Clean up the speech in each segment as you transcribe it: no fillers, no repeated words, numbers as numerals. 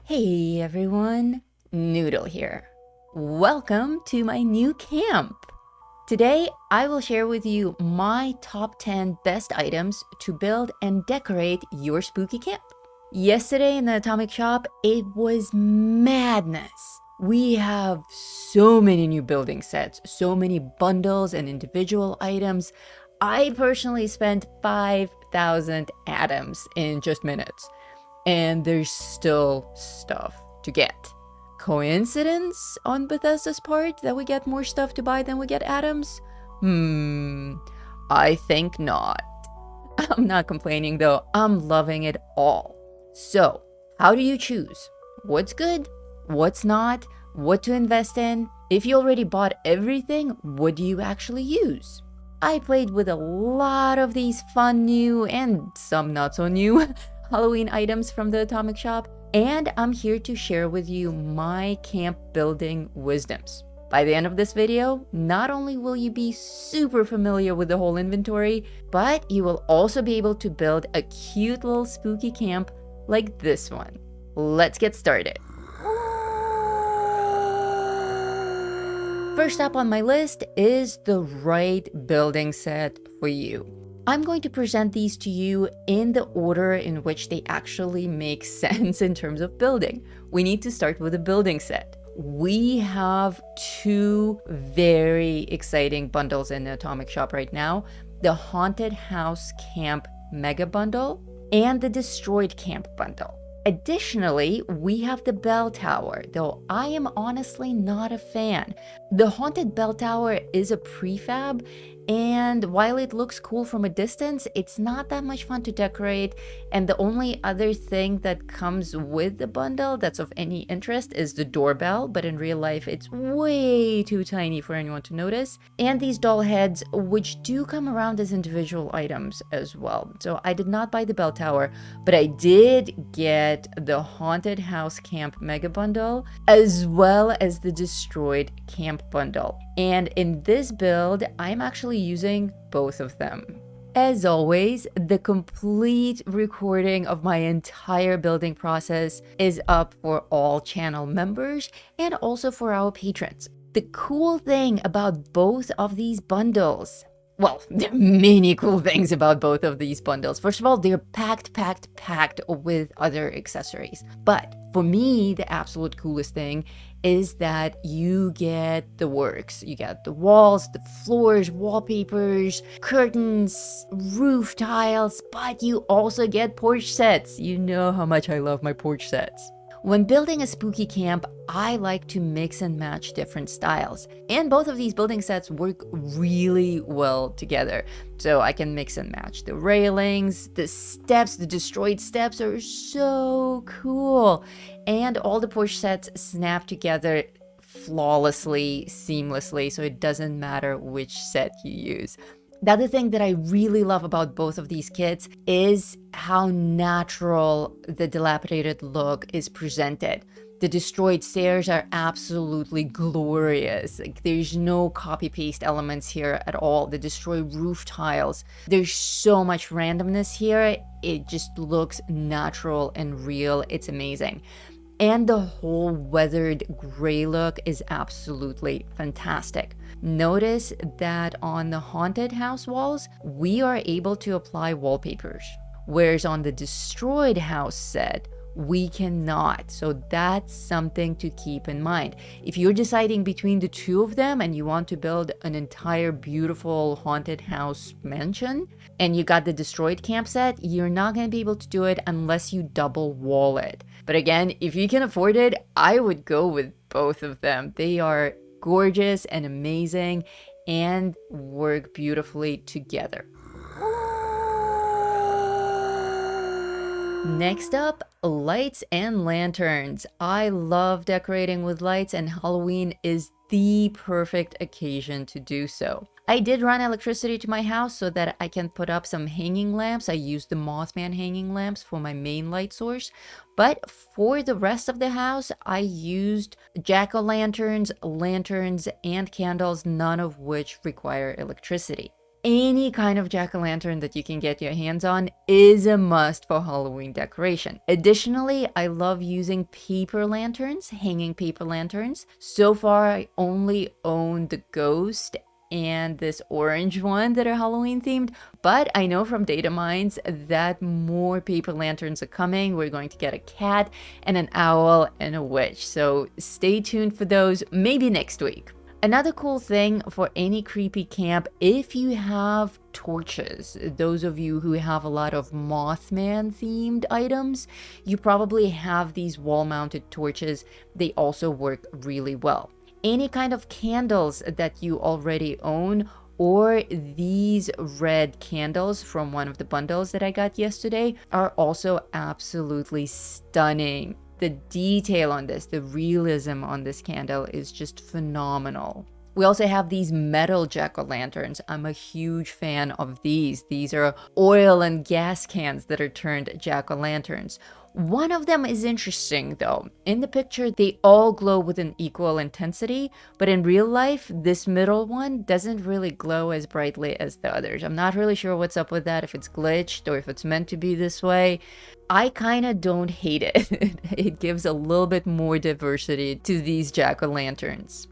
Hey everyone, Noodle here. Welcome to my new camp. Today, I will share with you my top 10 best items to build and decorate your spooky camp. Yesterday in the Atomic Shop, it was madness. We have so many new building sets, so many bundles and individual items. I personally spent 5,000 atoms in just minutes. And there's still stuff to get. Coincidence on Bethesda's part that we get more stuff to buy than we get atoms? I think not. I'm not complaining though, I'm loving it all. So, how do you choose? What's good? What's not? What to invest in? If you already bought everything, what do you actually use? I played with a lot of these fun new and some not so new Halloween items from the Atomic Shop, and I'm here to share with you my camp building wisdoms. By the end of this video, not only will you be super familiar with the whole inventory, but you will also be able to build a cute little spooky camp like this one. Let's get started. First up on my list is the right building set for you. I'm going to present these to you in the order in which they actually make sense in terms of building. We need to start with a building set. We have two very exciting bundles in the Atomic Shop right now: the Haunted House Camp Mega Bundle and the Destroyed Camp Bundle. Additionally, we have the bell tower, though I am honestly not a fan. The haunted bell tower is a prefab, and while it looks cool from a distance, it's not that much fun to decorate. And the only other thing that comes with the bundle that's of any interest is the doorbell, but in real life it's way too tiny for anyone to notice. And these doll heads, which do come around as individual items as well. So I did not buy the bell tower, but I did get the Haunted House Camp Mega Bundle as well as the Destroyed Camp Bundle. And in this build, I'm actually using both of them. As always, the complete recording of my entire building process is up for all channel members and also for our patrons. The cool thing about both of these bundles, well, there are many cool things about both of these bundles. First of all, they're packed with other accessories. But for me, the absolute coolest thing is that you get the works. You get the walls, the floors, wallpapers, curtains, roof tiles, but you also get porch sets. You know how much I love my porch sets. When building a spooky camp, I like to mix and match different styles. And both of these building sets work really well together. So I can mix and match the railings, the steps. The destroyed steps are so cool. And all the porch sets snap together flawlessly, seamlessly, so it doesn't matter which set you use. The other thing that I really love about both of these kits is how natural the dilapidated look is presented. The destroyed stairs are absolutely glorious. Like, there's no copy-paste elements here at all. The destroyed roof tiles, there's so much randomness here. It just looks natural and real. It's amazing. And the whole weathered gray look is absolutely fantastic. Notice that on the haunted house walls, we are able to apply wallpapers, whereas on the destroyed house set, we cannot. So that's something to keep in mind. If you're deciding between the two of them and you want to build an entire beautiful haunted house mansion and you got the destroyed camp set, you're not going to be able to do it unless you double wall it. But again, if you can afford it, I would go with both of them. They are gorgeous and amazing and work beautifully together. Next up, lights and lanterns. I love decorating with lights, and Halloween is the perfect occasion to do so. I did run electricity to my house so that I can put up some hanging lamps. I used the Mothman hanging lamps for my main light source. But for the rest of the house, I used jack-o'-lanterns, lanterns, and candles, none of which require electricity. any kind of jack-o'-lantern that you can get your hands on is a must for Halloween decoration. Additionally, I love using paper lanterns, hanging paper lanterns. So far, I only own the ghost and this orange one that are Halloween themed, but I know from data mines that more paper lanterns are coming. We're going to get a cat and an owl and a witch, so stay tuned for those, maybe next week. Another cool thing for any creepy camp, if you have torches, those of you who have a lot of Mothman themed items, you probably have these wall mounted torches. They also work really well. Any kind of candles that you already own, or these red candles from one of the bundles that I got yesterday, are also absolutely stunning. The detail on this, the realism on this candle is just phenomenal. We also have these metal jack-o'-lanterns. I'm a huge fan of these. These are oil and gas cans that are turned jack-o'-lanterns. One of them is interesting though. In the picture, they all glow with an equal intensity, but in real life, this middle one doesn't really glow as brightly as the others. I'm not really sure what's up with that, if it's glitched or if it's meant to be this way. I kind of don't hate it. It gives a little bit more diversity to these jack-o'-lanterns.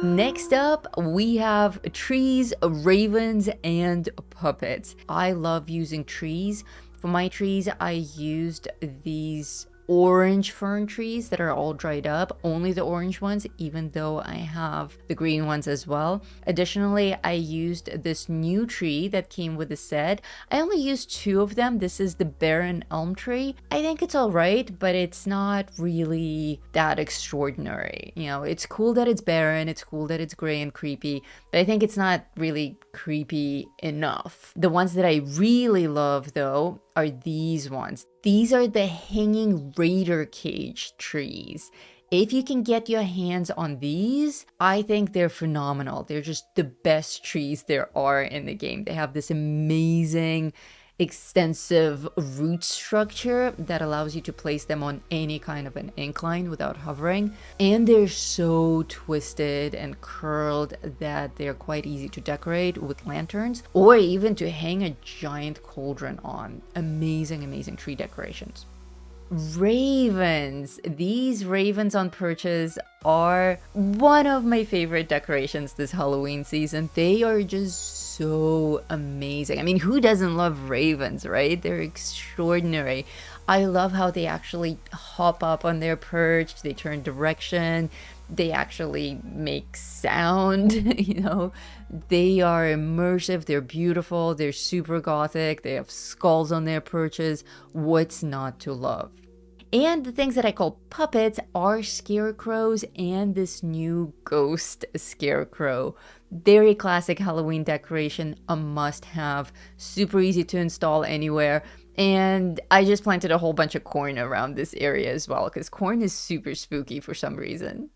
Next up, we have trees, ravens, and puppets. I love using trees. For my trees, I used these orange fern trees that are all dried up, only the orange ones, even though I have the green ones as well. Additionally, I used this new tree that came with the set. I only used 2 of them. This is the barren elm tree. I think it's all right, but it's not really that extraordinary. You know, it's cool that it's barren, it's cool that it's gray and creepy, but I think it's not really creepy enough. The ones that I really love though are these ones. These are the hanging raider cage trees. If you can get your hands on these, I think they're phenomenal. They're just the best trees there are in the game. They have this amazing extensive root structure that allows you to place them on any kind of an incline without hovering, and they're so twisted and curled that they're quite easy to decorate with lanterns or even to hang a giant cauldron on. Amazing tree decorations. Ravens. These ravens on perches are one of my favorite decorations this Halloween season. They are just so amazing. I mean, who doesn't love ravens, right? They're extraordinary. I love how they actually hop up on their perch, they turn direction, they actually make sound, you know. They are immersive, they're beautiful, they're super gothic, they have skulls on their perches. What's not to love? And the things that I call puppets are scarecrows and this new ghost scarecrow. Very classic Halloween decoration, a must-have, super easy to install anywhere. And I just planted a whole bunch of corn around this area as well, because corn is super spooky for some reason.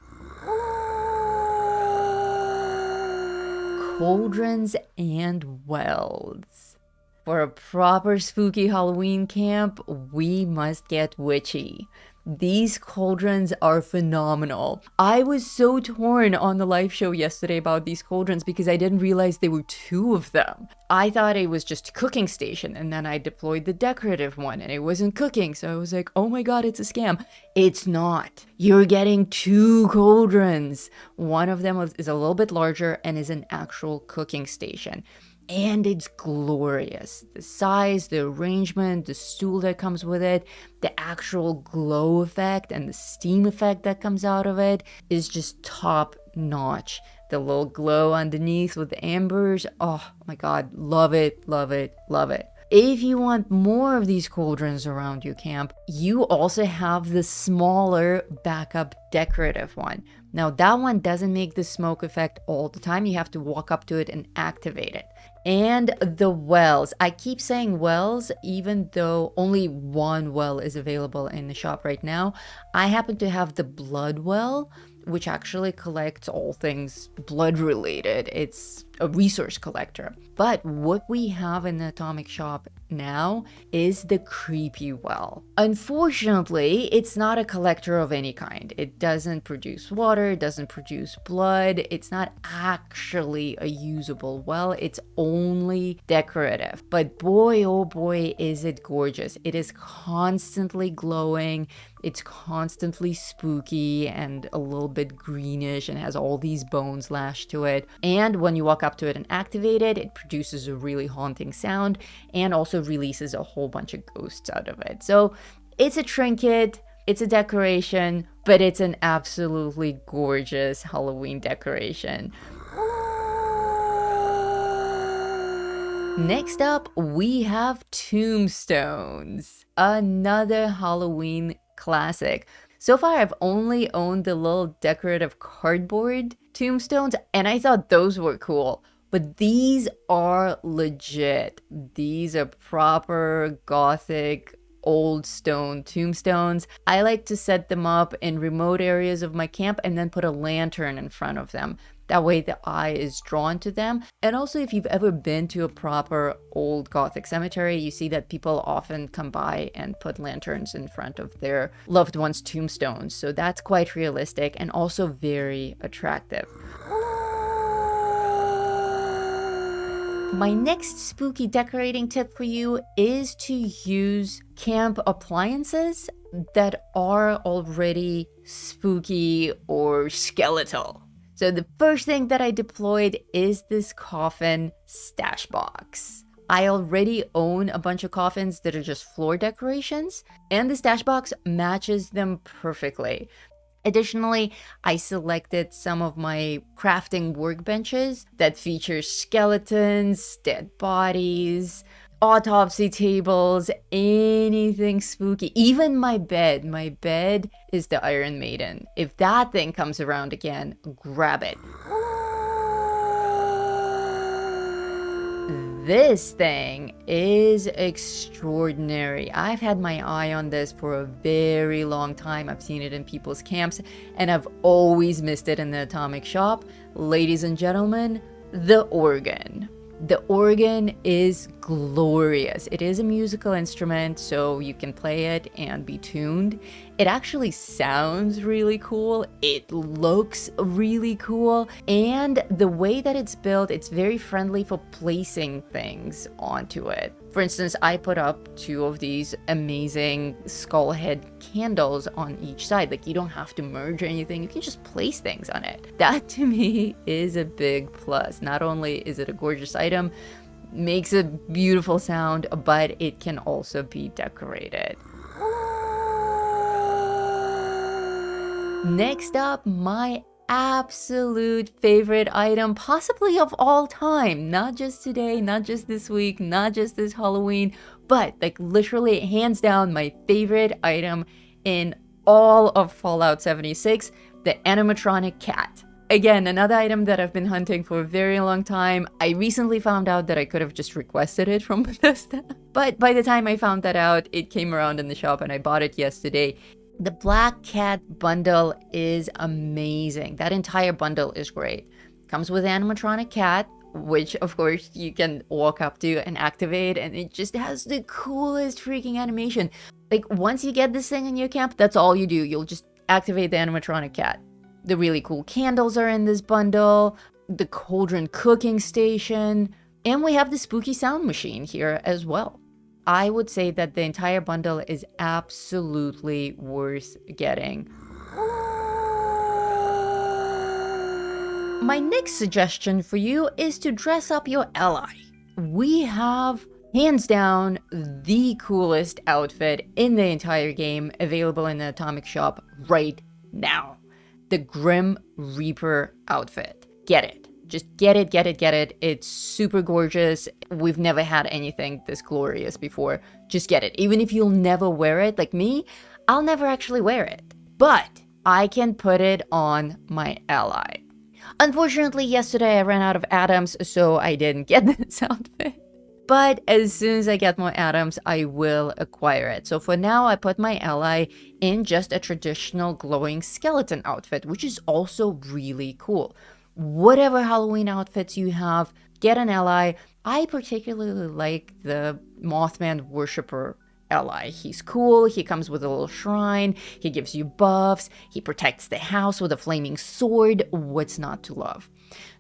Cauldrons and wells. For a proper spooky Halloween camp, we must get witchy. These cauldrons are phenomenal. I was so torn on the live show yesterday about these cauldrons because I didn't realize there were 2 of them. I thought it was just a cooking station, and then I deployed the decorative one and it wasn't cooking, so I was like, oh my god, it's a scam. It's not. You're getting 2 cauldrons. One of them is a little bit larger and is an actual cooking station. And it's glorious. The size, the arrangement, the stool that comes with it, the actual glow effect and the steam effect that comes out of it is just top notch. The little glow underneath with the embers, oh my god, love it, love it, love it. If you want more of these cauldrons around your camp, you also have the smaller backup decorative one. Now that one doesn't make the smoke effect all the time. You have to walk up to it and activate it. And the wells. I keep saying wells even though only one well is available in the shop right now. I happen to have the blood well, which actually collects all things blood related. It's a resource collector. But what we have in the Atomic Shop now is the creepy well. Unfortunately, it's not a collector of any kind. It doesn't produce water, it doesn't produce blood. It's not actually a usable well. It's only decorative. But boy, oh boy, is it gorgeous. It is constantly glowing. It's constantly spooky and a little bit greenish and has all these bones lashed to it. And when you walk up to it and activate it, it produces a really haunting sound and also releases a whole bunch of ghosts out of it. So it's a trinket, it's a decoration, but it's an absolutely gorgeous Halloween decoration. Next up, we have Tombstones, another Halloween classic. So far, I've only owned the little decorative cardboard tombstones, and I thought those were cool. But these are legit. These are proper gothic old stone tombstones. I like to set them up in remote areas of my camp and then put a lantern in front of them. That way the eye is drawn to them. And also, if you've ever been to a proper old Gothic cemetery, you see that people often come by and put lanterns in front of their loved ones' tombstones. So that's quite realistic and also very attractive. My next spooky decorating tip for you is to use camp appliances that are already spooky or skeletal. So the first thing that I deployed is this coffin stash box. I already own a bunch of coffins that are just floor decorations, and the stash box matches them perfectly. Additionally, I selected some of my crafting workbenches that feature skeletons, dead bodies, autopsy tables, anything spooky. Even my bed. My bed is the Iron Maiden. If that thing comes around again, grab it. This thing is extraordinary. I've had my eye on this for a very long time. I've seen it in people's camps, and I've always missed it in the Atomic Shop. Ladies and gentlemen, the organ. The organ is glorious. It is a musical instrument, so you can play it and be tuned. It actually sounds really cool. It looks really cool. And the way that it's built, it's very friendly for placing things onto it. For instance, I put up 2 of these amazing skull head candles on each side. Like, you don't have to merge or anything. You can just place things on it. That to me is a big plus. Not only is it a gorgeous item, makes a beautiful sound, but it can also be decorated. Next up, my absolute favorite item, possibly of all time. Not just today, not just this week, not just this Halloween, but like literally hands down my favorite item in all of Fallout 76, the animatronic cat. Again, another item that I've been hunting for a very long time. I recently found out that I could have just requested it from Bethesda. But by the time I found that out, it came around in the shop and I bought it yesterday. The Black Cat bundle is amazing. That entire bundle is great. Comes with animatronic cat, which of course you can walk up to and activate, and it just has the coolest freaking animation. Like, once you get this thing in your camp, that's all you do. You'll just activate the animatronic cat. The really cool candles are in this bundle, the Cauldron cooking station, and we have the spooky sound machine here as well. I would say that the entire bundle is absolutely worth getting. My next suggestion for you is to dress up your ally. We have, hands down, the coolest outfit in the entire game available in the Atomic Shop right now. The Grim Reaper outfit. Get it. Just get it, get it, get it. It's super gorgeous. We've never had anything this glorious before. Just get it. Even if you'll never wear it, like me, I'll never actually wear it. But I can put it on my ally. Unfortunately, yesterday I ran out of atoms, so I didn't get this outfit. But as soon as I get more atoms, I will acquire it. So for now, I put my ally in just a traditional glowing skeleton outfit, which is also really cool. Whatever Halloween outfits you have, get an ally. I particularly like the Mothman Worshipper ally. He's cool, he comes with a little shrine, he gives you buffs, he protects the house with a flaming sword. What's not to love?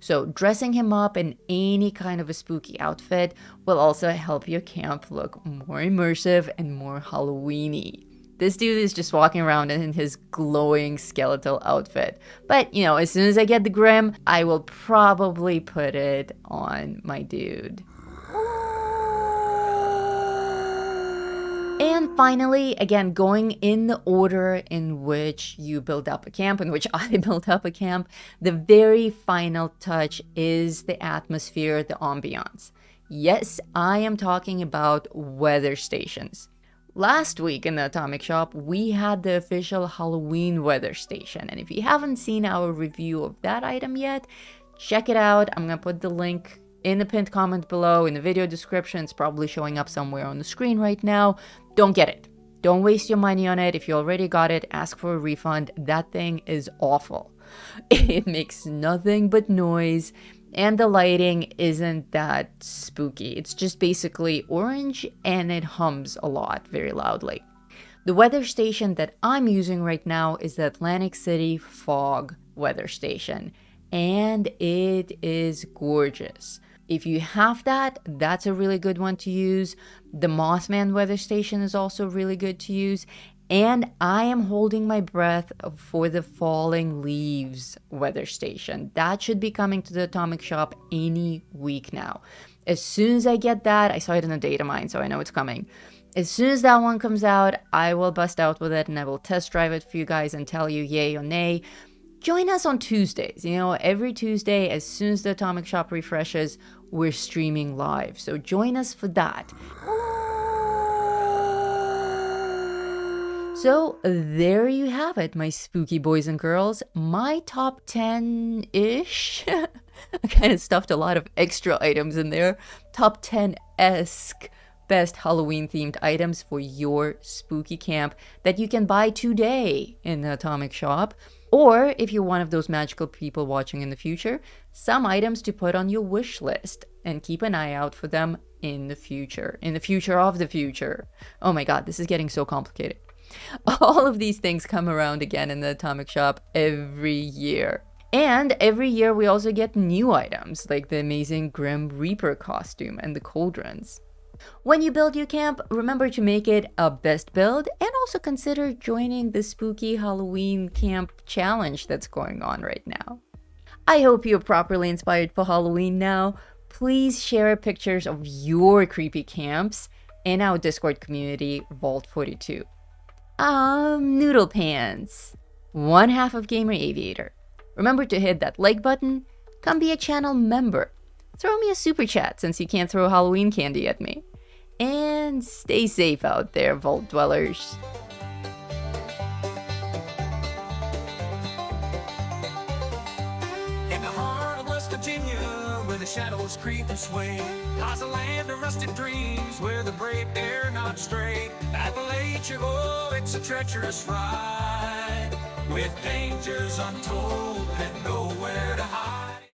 So dressing him up in any kind of a spooky outfit will also help your camp look more immersive and more Halloween-y. This dude is just walking around in his glowing skeletal outfit. But, you know, as soon as I get the Grim, I will probably put it on my dude. And finally, again, going in the order in which you build up a camp, in which I built up a camp, the very final touch is the atmosphere, the ambiance. Yes, I am talking about weather stations. Last week in the Atomic Shop, we had the official Halloween weather station. And if you haven't seen our review of that item yet, check it out. I'm going to put the link in the pinned comment below, in the video description. It's probably showing up somewhere on the screen right now. Don't get it. Don't waste your money on it. If you already got it, ask for a refund. That thing is awful. It makes nothing but noise, and the lighting isn't that spooky. It's just basically orange, and it hums a lot very loudly. The weather station that I'm using right now is the Atlantic City Fog weather station, and it is gorgeous. If you have that, that's a really good one to use. The Mothman weather station is also really good to use. And I am holding my breath for the Falling Leaves weather station. That should be coming to the Atomic Shop any week now. As soon as I get that, I saw it in a data mine, so I know it's coming. As soon as that one comes out, I will bust out with it and I will test drive it for you guys and tell you yay or nay. Join us on Tuesdays. You know, every Tuesday, as soon as the Atomic Shop refreshes, we're streaming live. So join us for that. So there you have it, my spooky boys and girls. My top 10-ish. I kind of stuffed a lot of extra items in there. Top 10-esque best Halloween-themed items for your spooky camp that you can buy today in the Atomic Shop. Or, if you're one of those magical people watching in the future, some items to put on your wish list and keep an eye out for them in the future. In the future of the future. Oh my god, this is getting so complicated. All of these things come around again in the Atomic Shop every year. And every year we also get new items, like the amazing Grim Reaper costume and the Cauldrons. When you build your camp, remember to make it a best build and also consider joining the spooky Halloween camp challenge that's going on right now. I hope you're properly inspired for Halloween now. Please share pictures of your creepy camps in our Discord community, Vault 42. Noodle Pants, one half of Gamer Aviator. Remember to hit that like button, come be a channel member. Throw me a super chat since you can't throw Halloween candy at me. And stay safe out there, Vault Dwellers. In the heart of West Virginia, where the shadows creep and sway, lies a land of rusted dreams, where the brave dare not stray. Appalachia, oh, it's a treacherous ride, with dangers untold and nowhere to hide.